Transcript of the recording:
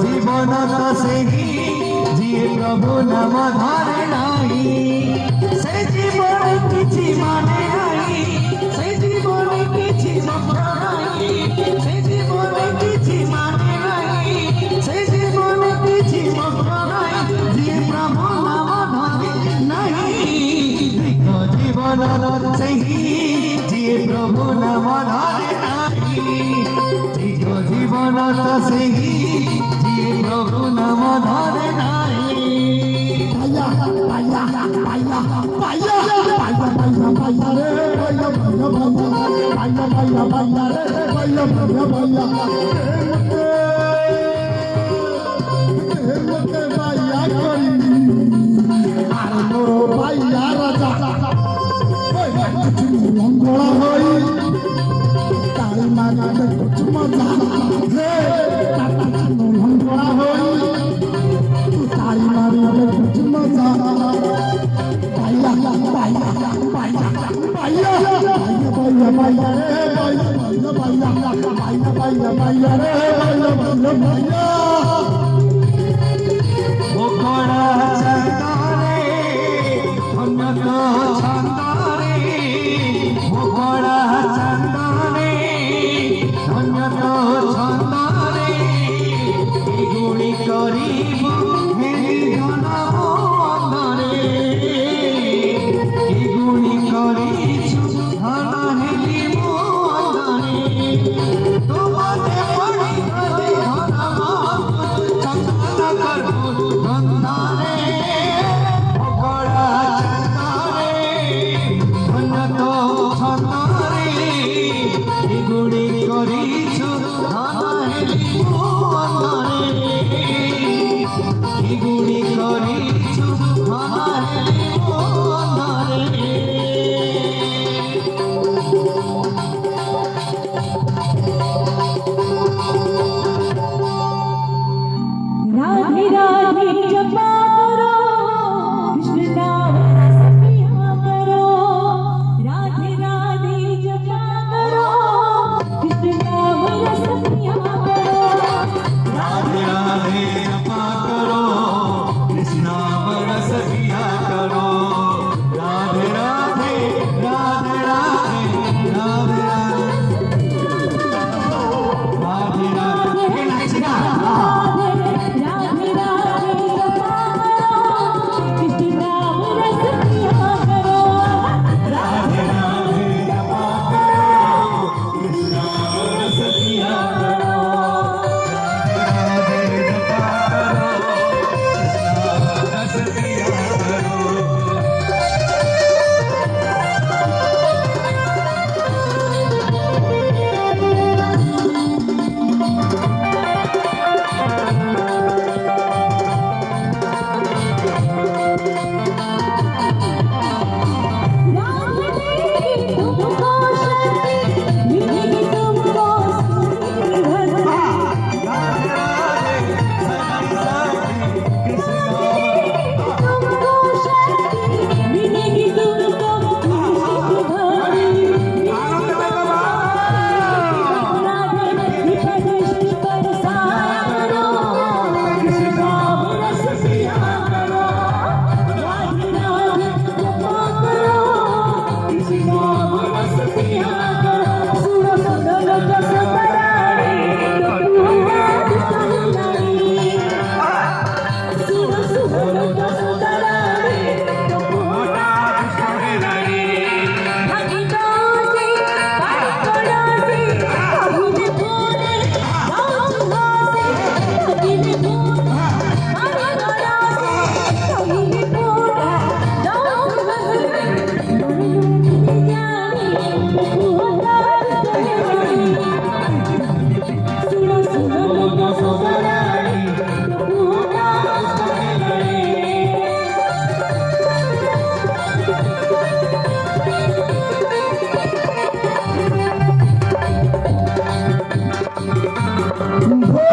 জীবন সেই যিয়ে প্রভু নাম ধরে নাই সে জীবন কিছু মানে নাই সে জীবন কিছু নাই সে জীবন কিছু মানে নাই সে জীবন কিছু নাই যিয়ে প্রভু নাম ধরে নাই জীবন সেই যিয়ে প্রভু নাম ধরে নাই জীবন সেই প্রভু নাম ধরে নাই পাইয়া রে আর মোর পাইয়া রাজা লঙ্গড়া হই তাই মাগাতে কুছ মজা হে লঙ্গড়া হই তাই মারিতে কুছ মজা পাইয়া পাইয়া পাইয়া পাইয়া পাইয়া পাইয়া রে পাইয়া পাইয়া পাইয়া পাইয়া রে পাইয়া ওকড়া চন্দরে অন্য ছন্দরে ওকড়া চন্দরে অন্য ছন্দরে গুণি করিব মেরি ধনরে গুণি করিছু ধন হেলি মন্দরে তোমাতে পড়ি ধনম ଭୋ